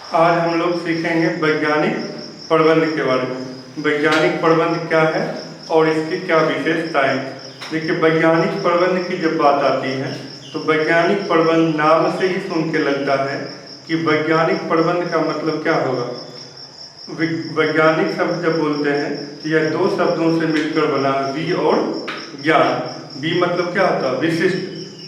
आज हम लोग सीखेंगे वैज्ञानिक प्रबंध के बारे में। वैज्ञानिक प्रबंध क्या है और इसकी क्या विशेषताएं। देखिए, वैज्ञानिक प्रबंध की जब बात आती है तो वैज्ञानिक प्रबंध नाम से ही सुन के लगता है कि वैज्ञानिक प्रबंध का मतलब क्या होगा। वैज्ञानिक शब्द जब बोलते हैं तो यह दो शब्दों से मिलकर बना है, वी और ज्ञान। वी मतलब क्या होता है, विशिष्ट,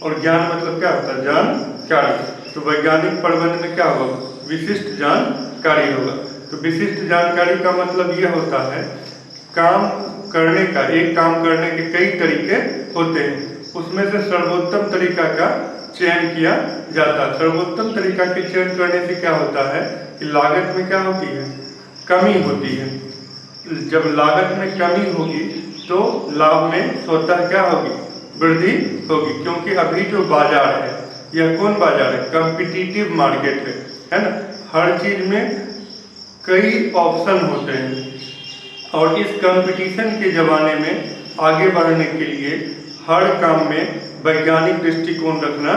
और ज्ञान मतलब क्या होता है, जानकारी। तो वैज्ञानिक प्रबंध में क्या होगा, विशिष्ट जानकारी होगा। तो विशिष्ट जानकारी का मतलब यह होता है काम करने का, एक काम करने के कई तरीके होते हैं, उसमें से सर्वोत्तम तरीका का चयन किया जाता है। सर्वोत्तम तरीका के चयन करने से क्या होता है कि लागत में क्या होती है, कमी होती है। जब लागत में कमी होगी तो लाभ में स्वतः क्या होगी, वृद्धि होगी। क्योंकि अभी जो बाजार है, यह कौन बाजार है, कॉम्पिटिटिव मार्केट है ना। हर चीज में कई ऑप्शन होते हैं और इस कंपटीशन के ज़माने में आगे बढ़ने के लिए हर काम में वैज्ञानिक दृष्टिकोण रखना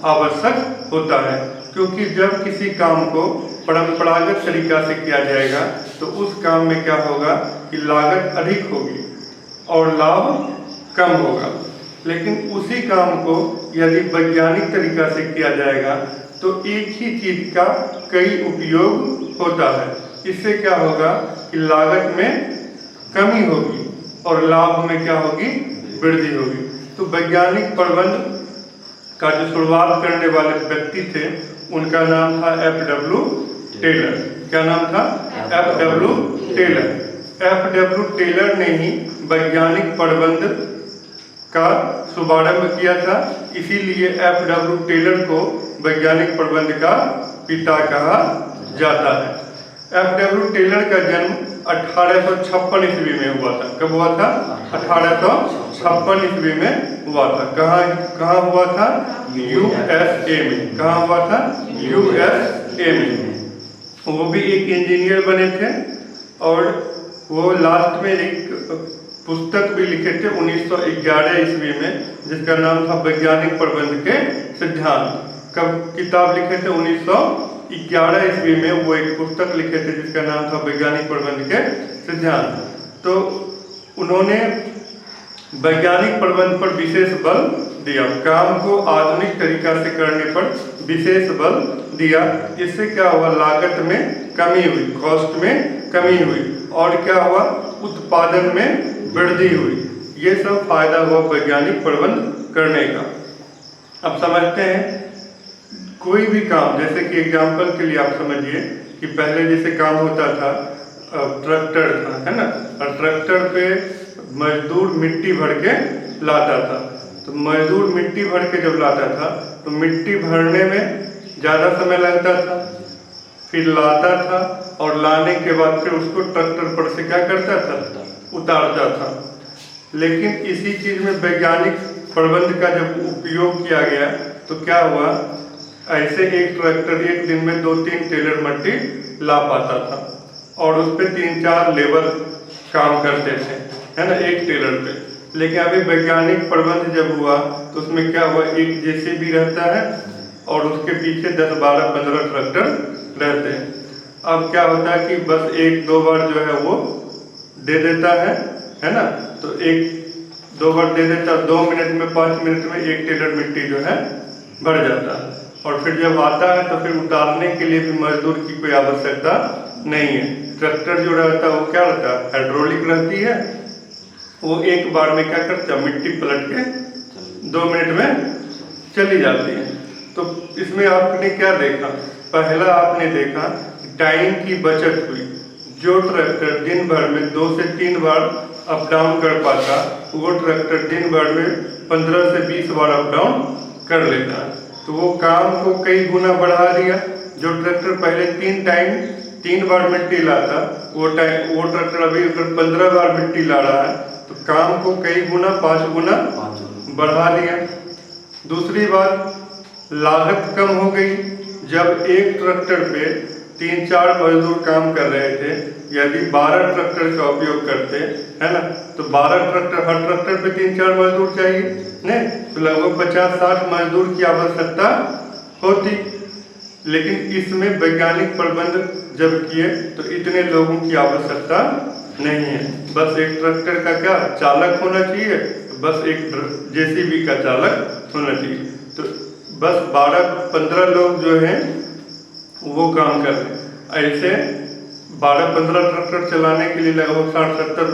आवश्यक होता है। क्योंकि जब किसी काम को परंपरागत तरीका से किया जाएगा तो उस काम में क्या होगा कि लागत अधिक होगी और लाभ कम होगा। लेकिन उसी काम को यदि वैज्ञानिक तरीका से किया जाएगा तो एक ही चीज का कई उपयोग होता है। इससे क्या होगा कि लागत में कमी होगी और लाभ में क्या होगी, वृद्धि होगी। तो वैज्ञानिक प्रबंध का जो शुरुआत करने वाले व्यक्ति थे उनका नाम था F.W. टेलर। क्या नाम था, F.W. टेलर। F.W. टेलर ने ही वैज्ञानिक प्रबंध का शुभारंभ किया था। इसीलिए F.W. टेलर को वैज्ञानिक प्रबंध का पिता कहा जाता है। F.W. टेलर का जन्म 1856 ईस्वी में हुआ था। कब हुआ था, 1856 ईस्वी में हुआ था। कहाँ हुआ था, USA में। कहाँ हुआ था, USA में। वो भी एक इंजीनियर बने थे और वो लास्ट में एक पुस्तक भी लिखे थे 1911 ईस्वी में, जिसका नाम था वैज्ञानिक प्रबंध के सिद्धांत। कब किताब लिखे थे, 1911 ईस्वी में वो एक पुस्तक लिखे थे जिसका नाम था वैज्ञानिक प्रबंध के सिद्धांत। तो उन्होंने वैज्ञानिक प्रबंध पर विशेष बल दिया, काम को आधुनिक तरीका से करने पर विशेष बल दिया। इससे क्या हुआ, लागत में कमी हुई, कॉस्ट में कमी हुई, और क्या हुआ, उत्पादन में वृद्धि हुई। ये सब फायदा हुआ वैज्ञानिक प्रबंध करने का। अब समझते हैं कोई भी काम, जैसे कि एग्जाम्पल के लिए आप समझिए कि पहले जैसे काम होता था, ट्रैक्टर था, है ना, और ट्रैक्टर पे मजदूर मिट्टी भर के लाता था। तो मजदूर मिट्टी भर के जब लाता था तो मिट्टी भरने में ज़्यादा समय लगता था, फिर लाता था और लाने के बाद फिर उसको ट्रैक्टर पर से क्या करता था, उतारता था। लेकिन इसी चीज़ में वैज्ञानिक प्रबंध का जब उपयोग किया गया तो क्या हुआ, ऐसे एक ट्रैक्टर एक दिन में 2-3 टेलर मिट्टी ला पाता था और उस पर 3-4 लेबर काम करते थे, है ना, एक टेलर पे। लेकिन अभी वैज्ञानिक प्रबंध जब हुआ तो उसमें क्या हुआ, एक जेसीबी रहता है और उसके पीछे 10, 12, 15 ट्रैक्टर रहते हैं। अब क्या होता है कि बस 1-2 बार जो है वो दे देता है ना, तो 1-2 बार दे देता, 2 मिनट में, 5 मिनट में 1 टेलर मिट्टी जो है भर जाता है। और फिर जब आता है तो फिर उतारने के लिए भी मजदूर की कोई आवश्यकता नहीं है। ट्रैक्टर जो रहता है वो क्या रहता है, हाइड्रोलिक रहती है, वो एक बार में क्या करता है, मिट्टी पलट के 2 मिनट में चली जाती है। तो इसमें आपने क्या देखा, पहला आपने देखा टाइम की बचत हुई। जो ट्रैक्टर दिन भर में 2 से 3 बार अप डाउन कर पाता, वो ट्रैक्टर दिन भर में 15 से 20 बार अप डाउन कर लेता है। तो वो काम को कई गुना बढ़ा दिया। जो ट्रैक्टर पहले 3 बार मिट्टी लाता, वो ट्रैक्टर अभी अगर 15 बार मिट्टी ला रहा है तो काम को कई गुना, 5 गुना बढ़ा दिया। दूसरी बात, लागत कम हो गई। जब एक ट्रैक्टर पे 3-4 मजदूर काम कर रहे थे, यदि 12 ट्रैक्टर का उपयोग करते, है ना, तो 12 ट्रैक्टर, हर ट्रैक्टर पे 3-4 मजदूर चाहिए नहीं, तो लगभग 50-60 मजदूर की आवश्यकता होती। लेकिन इसमें वैज्ञानिक प्रबंध जब किए तो इतने लोगों की आवश्यकता नहीं है। बस एक ट्रैक्टर का क्या चालक होना चाहिए, बस एक जेसीबी का चालक होना चाहिए। तो बस 12-15 लोग जो हैं वो काम कर रहे हैं। ऐसे 12-15 ट्रैक्टर चलाने के लिए लगभग 60-70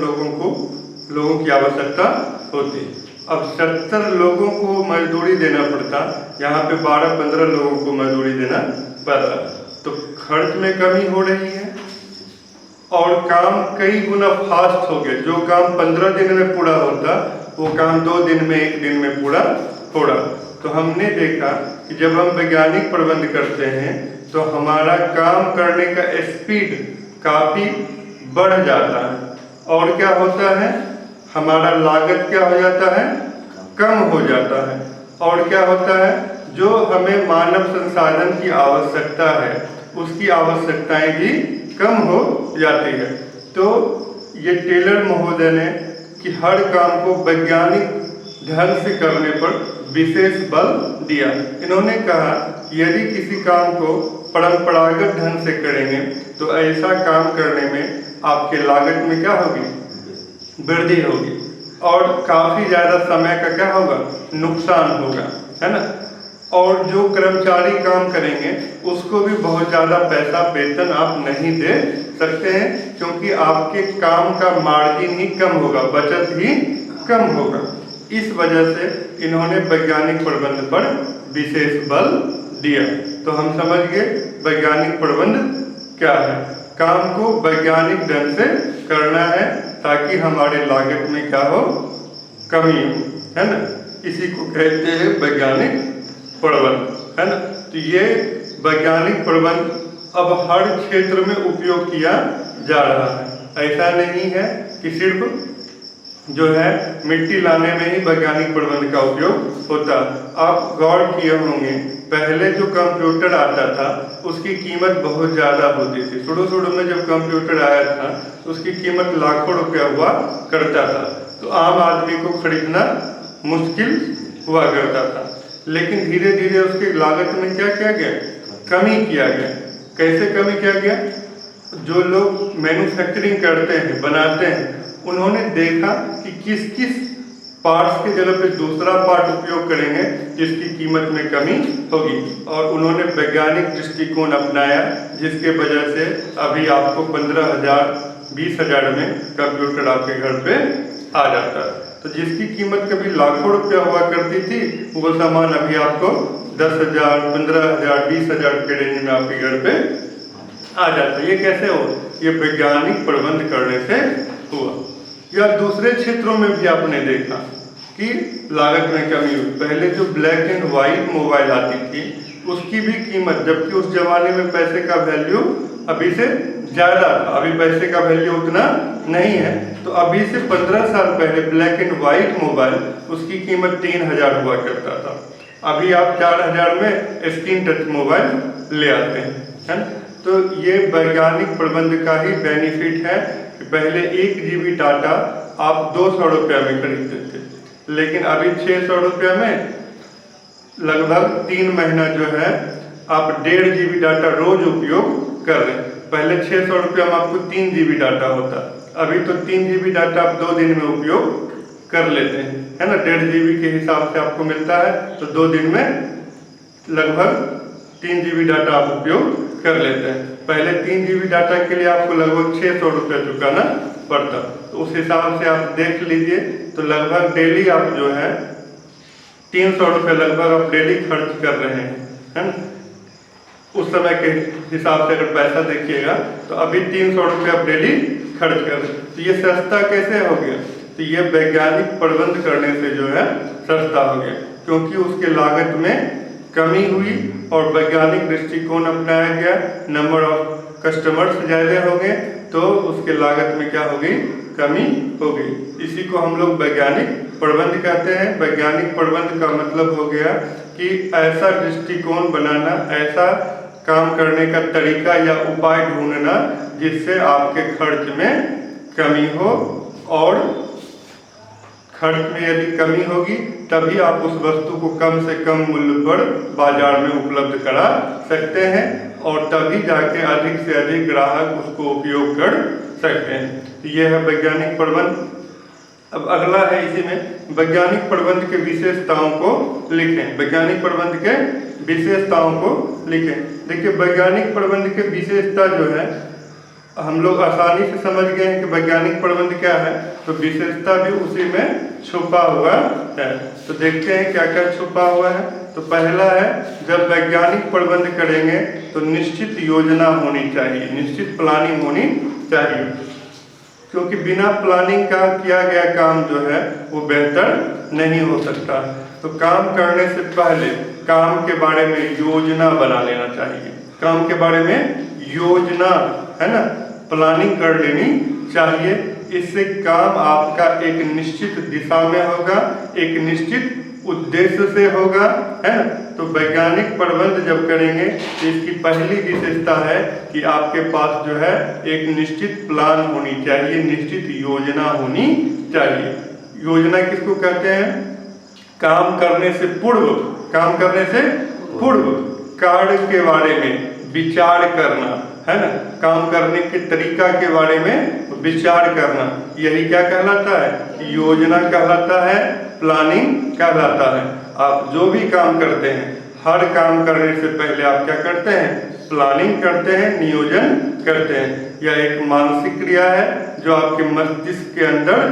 लोगों की आवश्यकता होती है। अब 70 लोगों को मजदूरी देना पड़ता, यहाँ पे 12-15 लोगों को मजदूरी देना पड़ रहा, तो खर्च में कमी हो रही है और काम कई गुना फास्ट हो गया। जो काम 15 दिन में पूरा होता वो काम 2 दिन में 1 दिन में पूरा हो रहा। तो हमने देखा कि जब हम वैज्ञानिक प्रबंध करते हैं तो हमारा काम करने का स्पीड काफ़ी बढ़ जाता है और क्या होता है, हमारा लागत क्या हो जाता है, कम हो जाता है। और क्या होता है, जो हमें मानव संसाधन की आवश्यकता है उसकी आवश्यकताएं भी कम हो जाती है। तो ये टेलर महोदय ने कि हर काम को वैज्ञानिक ढंग से करने पर विशेष बल दिया। इन्होंने कहा कि यदि किसी काम को परंपरागत ढंग से करेंगे तो ऐसा काम करने में आपके लागत में क्या होगी, वृद्धि होगी और काफ़ी ज़्यादा समय का क्या होगा, नुकसान होगा, है ना। और जो कर्मचारी काम करेंगे उसको भी बहुत ज़्यादा पैसा वेतन आप नहीं दे सकते हैं, क्योंकि आपके काम का मार्जिन ही कम होगा, बचत ही कम होगा। इस वजह से इन्होंने वैज्ञानिक प्रबंध पर विशेष बल दिया। तो हम समझ गए वैज्ञानिक प्रबंध क्या है। काम को वैज्ञानिक ढंग से करना है ताकि हमारे लागत में क्या हो, कमी हो, है ना। इसी को कहते हैं वैज्ञानिक प्रबंध, है ना। तो ये वैज्ञानिक प्रबंध अब हर क्षेत्र में उपयोग किया जा रहा है। ऐसा नहीं है कि सिर्फ जो है मिट्टी लाने में ही वैज्ञानिक प्रबंध का उपयोग होता। आप गौर किए होंगे पहले जो कंप्यूटर आता था उसकी कीमत बहुत ज़्यादा होती थी। शुरू में जब कंप्यूटर आया था उसकी कीमत लाखों रुपया हुआ करता था, तो आम आदमी को खरीदना मुश्किल हुआ करता था। लेकिन धीरे धीरे उसकी लागत में क्या किया गया, कमी किया गया। कैसे कमी किया गया, जो लोग मैन्युफैक्चरिंग करते हैं, बनाते हैं, उन्होंने देखा कि किस किस पार्ट्स के जगह पे दूसरा पार्ट उपयोग करेंगे जिसकी कीमत में कमी होगी, और उन्होंने वैज्ञानिक दृष्टिकोण अपनाया, जिसके वजह से अभी आपको 15,000-20,000 में कंप्यूटर आपके घर पे आ जाता है। तो जिसकी कीमत कभी लाखों रुपया हुआ करती थी वो सामान अभी आपको 10,000, 15,000, 20,000 के रेंज में आपके घर पे आ जाता है। ये कैसे हो, ये वैज्ञानिक प्रबंध करने से हुआ। या दूसरे क्षेत्रों में भी आपने देखा कि लागत में कमी हुई। पहले जो ब्लैक एंड वाइट मोबाइल आती थी उसकी भी कीमत, जबकि उस जमाने में पैसे का वैल्यू अभी से ज़्यादा था, अभी पैसे का वैल्यू उतना नहीं है, तो अभी से 15 साल पहले ब्लैक एंड वाइट मोबाइल उसकी कीमत 3,000 हुआ करता था। अभी आप 4,000 में स्क्रीन टच मोबाइल ले आते हैं, है ना। तो ये वैज्ञानिक प्रबंध का ही बेनिफिट है कि पहले 1 GB डाटा आप 200 रुपया में खरीदते थे, लेकिन अभी 600 रुपया में लगभग 3 महीना जो है आप 1.5 GB डाटा रोज उपयोग कर रहे हैं। पहले 600 रुपया में आपको 3 GB डाटा होता, अभी तो 3 GB डाटा आप 2 दिन में उपयोग कर लेते हैं, है ना। 1.5 GB के हिसाब से आपको मिलता है, तो 2 दिन में लगभग 3 GB डाटा आप उपयोग कर लेते हैं। पहले 3 GB डाटा के लिए आपको लगभग 600 रुपया चुकाना पड़ता, तो उस हिसाब से आप देख लीजिए, तो लगभग डेली आप जो है 300 रुपये लगभग आप डेली खर्च कर रहे हैं, है ना। उस समय के हिसाब से अगर पैसा देखिएगा तो अभी 300 रुपये आप डेली खर्च कर रहे हैं। तो ये सस्ता कैसे हो गया, तो ये वैज्ञानिक प्रबंध करने से जो है सस्ता हो गया, क्योंकि उसके लागत में कमी हुई और वैज्ञानिक दृष्टिकोण अपनाया गया। नंबर ऑफ कस्टमर्स ज़्यादा हो गए तो उसके लागत में क्या हो गई, कमी हो गई। इसी को हम लोग वैज्ञानिक प्रबंध कहते हैं। वैज्ञानिक प्रबंध का मतलब हो गया कि ऐसा दृष्टिकोण बनाना, ऐसा काम करने का तरीका या उपाय ढूंढना जिससे आपके खर्च में कमी हो और खर्च में यदि कमी होगी तभी आप उस वस्तु को कम से कम मूल्य पर बाजार में उपलब्ध करा सकते हैं और तभी जाके अधिक से अधिक ग्राहक उसको उपयोग कर सकते हैं। तो यह है वैज्ञानिक प्रबंध। अब अगला है इसी में वैज्ञानिक प्रबंध के विशेषताओं को लिखें। वैज्ञानिक प्रबंध के विशेषताओं को लिखें। देखिए वैज्ञानिक प्रबंध के विशेषता जो है हम लोग आसानी से समझ गए हैं कि वैज्ञानिक प्रबंध क्या है, तो विशेषता भी उसी में छुपा हुआ है। तो देखते हैं क्या क्या छुपा हुआ है। तो पहला है जब वैज्ञानिक प्रबंध करेंगे तो निश्चित योजना होनी चाहिए, निश्चित प्लानिंग होनी चाहिए, क्योंकि बिना प्लानिंग का किया गया काम जो है वो बेहतर नहीं हो सकता। तो काम करने से पहले काम के बारे में योजना बना लेना चाहिए, काम के बारे में योजना है ना प्लानिंग कर लेनी चाहिए। इससे काम आपका एक निश्चित दिशा में होगा, एक निश्चित उद्देश्य से होगा, है ना। तो वैज्ञानिक प्रबंध जब करेंगे तो इसकी पहली विशेषता है कि आपके पास जो है एक निश्चित प्लान होनी चाहिए, निश्चित योजना होनी चाहिए। योजना किसको कहते हैं? काम करने से पूर्व, काम करने से पूर्व कार्य के बारे में विचार करना, है ना, काम करने के तरीका के बारे में विचार करना, यही क्या कहलाता है? योजना कहलाता है, प्लानिंग कहलाता है। आप जो भी काम करते हैं, हर काम करने से पहले आप क्या करते हैं? प्लानिंग करते हैं, नियोजन करते हैं। यह एक मानसिक क्रिया है जो आपके मस्तिष्क के अंदर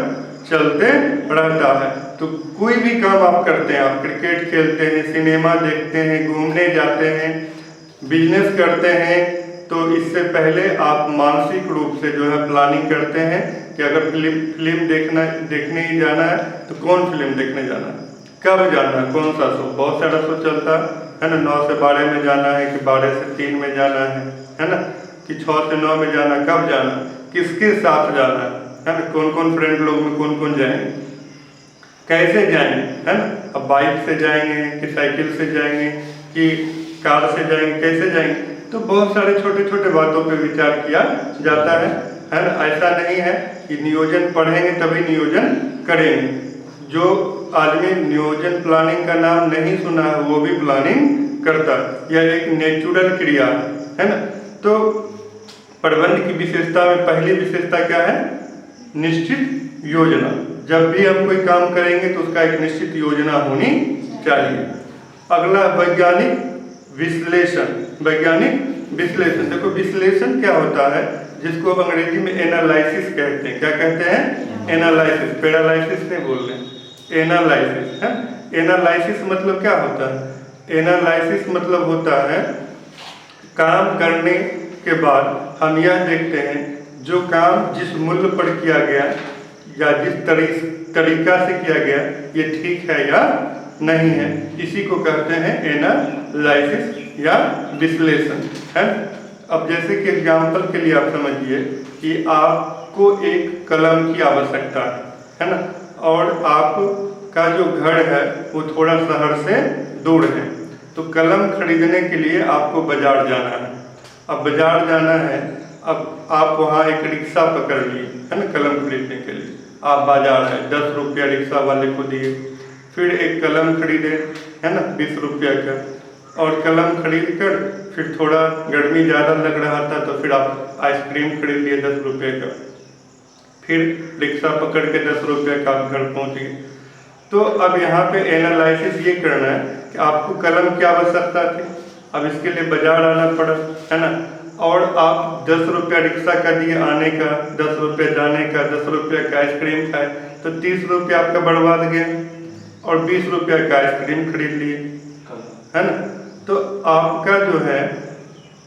चलते रहता है। तो कोई भी काम आप करते हैं, आप क्रिकेट खेलते हैं, सिनेमा देखते हैं, घूमने जाते हैं, बिजनेस करते हैं, तो इससे पहले आप मानसिक रूप से जो है प्लानिंग करते हैं कि अगर फिल्म देखने ही जाना है तो कौन फिल्म देखने जाना है, कब जाना है, कौन सा शो, बहुत सारा शो चलता है ना, 9 से 12 में जाना है कि 12 से 3 में जाना है ना, कि 6 से 9 में जाना, कब जाना, किसके साथ जाना है ना, कौन कौन फ्रेंड लोग में कौन कौन जाएंगे, कैसे जाएंगे, है ना। अब बाइक से जाएंगे कि साइकिल से जाएंगे कि कार से जाएंगे, कैसे जाएंगे, तो बहुत सारे छोटे छोटे बातों पे विचार किया जाता है ना। ऐसा नहीं है कि नियोजन पढ़ेंगे तभी नियोजन करेंगे। जो आदमी नियोजन प्लानिंग का नाम नहीं सुना है वो भी प्लानिंग करता है, यह एक नेचुरल क्रिया है ना। तो प्रबंध की विशेषता में पहली विशेषता क्या है? निश्चित योजना। जब भी हम कोई काम करेंगे तो उसका एक निश्चित योजना होनी चाहिए। अगला वैज्ञानिक विश्लेषण। वैज्ञानिक विश्लेषण, देखो विश्लेषण क्या होता है, जिसको अंग्रेजी में एनालिसिस कहते हैं। क्या कहते हैं? एनालिसिस, पैरालिसिस नहीं बोल रहे, एनालिसिस है। एनालिसिस मतलब क्या होता है? एनालिसिस मतलब होता है काम करने के बाद हम यह देखते हैं जो काम जिस मूल्य पर किया गया या जिस तरीका से किया गया ये ठीक है या नहीं है, इसी को कहते हैं एनालिसिस या विश्लेषण, है। अब जैसे कि एग्जाम्पल के लिए आप समझिए कि आपको एक कलम की आवश्यकता है ना, और आपका जो घर है वो थोड़ा शहर से दूर है, तो कलम खरीदने के लिए आपको बाजार जाना है। अब बाजार जाना है, अब आप वहाँ एक रिक्शा पकड़ लिए, है ना, कलम खरीदने के लिए आप बाजार है, 10 रुपया रिक्शा वाले को दिए, फिर एक कलम खरीदे, है ना, 20 रुपया का, और कलम खरीद कर फिर थोड़ा गर्मी ज़्यादा लग रहा था तो फिर आप आइसक्रीम खरीद लिए 10 रुपये का, फिर रिक्शा पकड़ के 10 रुपये का आप घर पहुँच गए। तो अब यहाँ पे एनालिसिस ये करना है कि आपको कलम की आवश्यकता थी, अब इसके लिए बाजार आना पड़ा, है ना, और आप 10 रुपया रिक्शा का दिए आने का, 10 रुपये जाने का, 10 रुपये का आइसक्रीम खाए, तो 30 रुपया आपका बर्बाद गया, और 20 रुपया का आइसक्रीम खरीद लिए, है ना। तो आपका जो है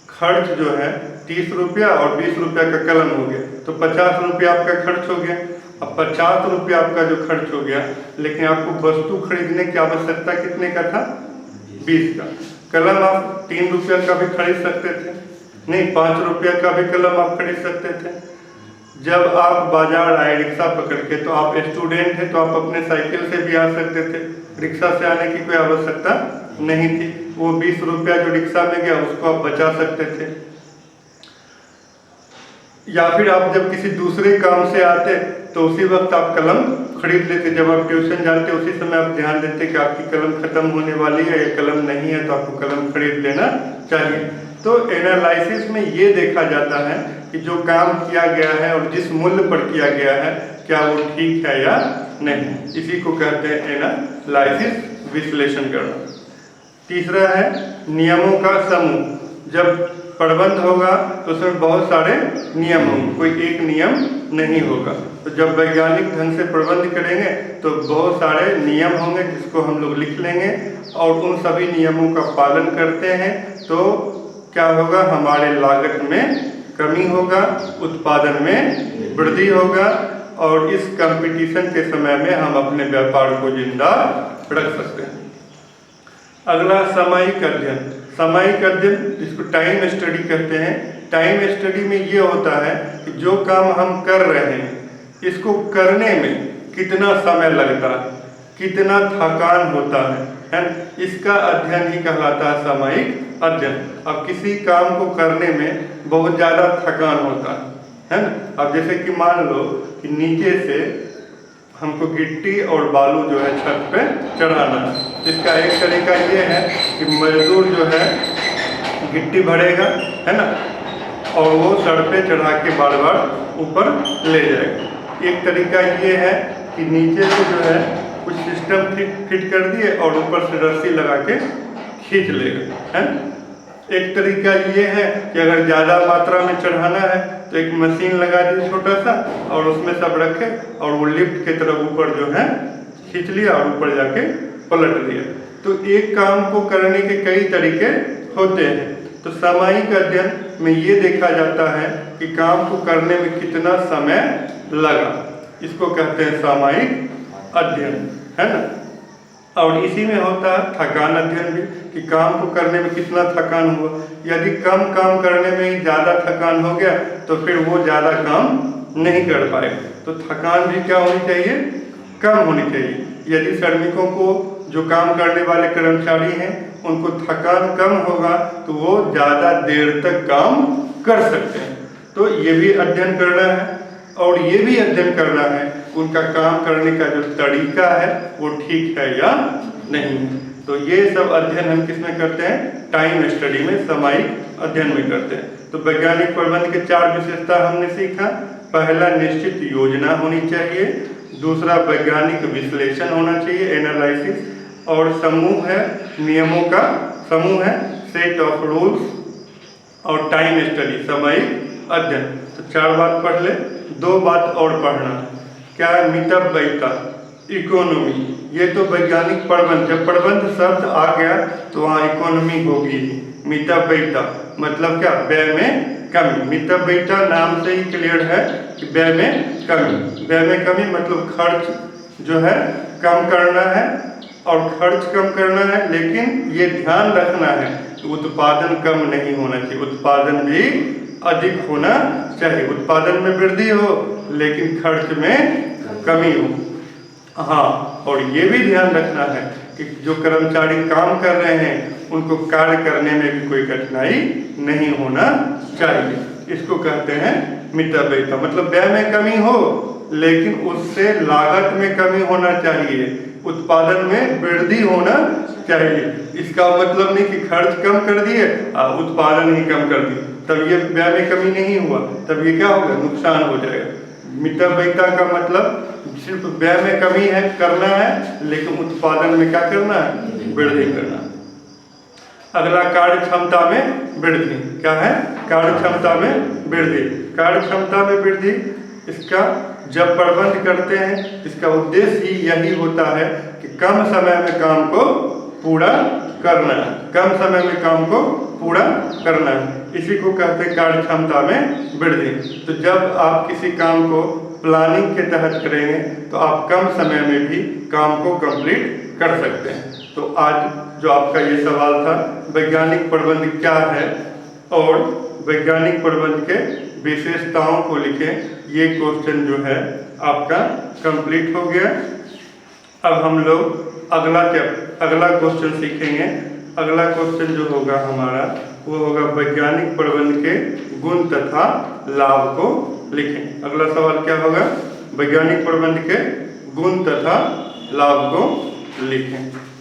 खर्च जो है 30 रुपया और 20 रुपया का कलम हो गया, तो 50 रुपया आपका खर्च हो गया। अब 50 रुपया आपका जो खर्च हो गया, लेकिन आपको वस्तु खरीदने की आवश्यकता कितने का था? 20 का। कलम आप 3 रुपया का भी खरीद सकते थे, नहीं 5 रुपया का भी कलम आप खरीद सकते थे। जब आप बाजार आए रिक्शा पकड़ के, तो आप स्टूडेंट हैं तो आप अपने साइकिल से भी आ सकते थे, रिक्शा से आने की कोई आवश्यकता नहीं थी। वो 20 रुपया जो रिक्शा में गया उसको आप बचा सकते थे। या फिर आप जब किसी दूसरे काम से आते तो उसी वक्त आप कलम खरीद लेते। जब आप ट्यूशन जाते उसी समय आप ध्यान देते कि आपकी कलम खत्म होने वाली है या कलम नहीं है, तो आपको कलम खरीद लेना चाहिए। तो एनालिसिस में ये देखा जाता है कि जो काम किया गया है और जिस मूल्य पर किया गया है क्या वो ठीक है या नहीं। इसी को कहते हैं एनालिसिस, विश्लेषण करना। तीसरा है नियमों का समूह। जब प्रबंध होगा तो उसमें बहुत सारे नियम होंगे, कोई एक नियम नहीं होगा। तो जब वैज्ञानिक ढंग से प्रबंध करेंगे तो बहुत सारे नियम होंगे जिसको हम लोग लिख लेंगे और उन सभी नियमों का पालन करते हैं तो क्या होगा, हमारे लागत में कमी होगा, उत्पादन में वृद्धि होगा और इस कंपटीशन के समय में हम अपने व्यापार को जिंदा रख सकते हैं। अगला सामयिक अध्ययन। सामयिक अध्ययन जिसको टाइम स्टडी कहते हैं। टाइम स्टडी में ये होता है कि जो काम हम कर रहे हैं इसको करने में कितना समय लगता है, कितना थकान होता है, इसका अध्ययन ही कहलाता है सामयिक अध्ययन। अब किसी काम को करने में बहुत ज़्यादा थकान होता है ना। अब जैसे कि मान लो कि नीचे से हमको गिट्टी और बालू जो है छत पे चढ़ाना है। इसका एक तरीका ये है कि मजदूर जो है गिट्टी भरेगा, है ना, और वो सर पे चढ़ा के बार बार ऊपर ले जाएगा। एक तरीका ये है कि नीचे से जो है कुछ सिस्टम फिट कर दिए और ऊपर से रस्सी लगा के खींच लेगा, है। एक तरीका ये है कि अगर ज़्यादा मात्रा में चढ़ाना है तो एक मशीन लगा दी छोटा सा और उसमें सब रखे और वो लिफ्ट की तरफ ऊपर जो है खींच लिया और ऊपर जाके पलट दिया। तो एक काम को करने के कई तरीके होते हैं। तो सामयिक अध्ययन में ये देखा जाता है कि काम को करने में कितना समय लगा, इसको कहते हैं सामयिक अध्ययन, है ना। और इसी में होता है थकान अध्ययन भी कि काम को करने में कितना थकान हुआ। यदि कम काम करने में ही ज़्यादा थकान हो गया तो फिर वो ज़्यादा काम नहीं कर पाएगा। तो थकान भी क्या होनी चाहिए, कम होनी चाहिए। यदि श्रमिकों को, जो काम करने वाले कर्मचारी हैं, उनको थकान कम होगा तो वो ज़्यादा देर तक काम कर सकते हैं। तो ये भी अध्ययन करना है और ये भी अध्ययन करना है उनका काम करने का जो तरीका है वो ठीक है या नहीं। तो ये सब अध्ययन हम किस में करते हैं, टाइम स्टडी में, सामयिक अध्ययन में करते हैं। तो वैज्ञानिक प्रबंध के 4 विशेषता हमने सीखा। पहला, निश्चित योजना होनी चाहिए। दूसरा, वैज्ञानिक विश्लेषण होना चाहिए, एनालिसिस। और समूह है, नियमों का समूह है, सेट ऑफ रूल्स। और टाइम स्टडी, सामयिक अध्ययन। तो 4 बात पढ़ ले, 2 बात और पढ़ना है। क्या है, मितव्ययिता, इकोनॉमी। ये तो वैज्ञानिक प्रबंध, जब प्रबंध शब्द आ गया तो वहाँ इकोनॉमी होगी। मितव्ययिता मतलब क्या, व्यय में कमी। मितव्ययिता नाम से ही क्लियर है कि व्यय में कमी। व्यय में कमी मतलब खर्च जो है कम करना है और खर्च कम करना है, लेकिन ये ध्यान रखना है कि उत्पादन कम नहीं होना चाहिए, उत्पादन भी अधिक होना चाहिए। उत्पादन में वृद्धि हो लेकिन खर्च में कमी हो। हाँ, और ये भी ध्यान रखना है कि जो कर्मचारी काम कर रहे हैं उनको कार्य करने में भी कोई कठिनाई नहीं होना चाहिए। इसको कहते हैं मितव्ययिता। मतलब व्यय में कमी हो लेकिन उससे लागत में कमी होना चाहिए, उत्पादन में वृद्धि होना चाहिए। इसका मतलब नहीं कि खर्च कम कर दिए उत्पादन ही कम कर दिए, तब ये व्यय में कमी नहीं हुआ, तब ये क्या होगा, नुकसान हो जाएगा। मितव्ययिता का मतलब सिर्फ व्यय में कमी है, करना है, लेकिन उत्पादन में क्या करना है, वृद्धि करना। अगला, कार्य क्षमता में वृद्धि। क्या है, कार्य क्षमता में वृद्धि। कार्य क्षमता में वृद्धि, इसका जब प्रबंध करते हैं इसका उद्देश्य ही यही होता है कि कम समय में काम को पूरा करना है, कम समय में काम को पूरा करना है। इसी को कहते हैं कार्य क्षमता में वृद्धि। तो जब आप किसी काम को प्लानिंग के तहत करेंगे तो आप कम समय में भी काम को कंप्लीट कर सकते हैं। तो आज जो आपका ये सवाल था, वैज्ञानिक प्रबंध क्या है और वैज्ञानिक प्रबंध के विशेषताओं को लिखें, ये क्वेश्चन जो है आपका कंप्लीट हो गया। अब हम लोग अगला क्वेश्चन सीखेंगे। अगला क्वेश्चन जो होगा हमारा वो होगा वैज्ञानिक प्रबंध के गुण तथा लाभ को लिखें। अगला सवाल क्या होगा, वैज्ञानिक प्रबंध के गुण तथा लाभ को लिखें।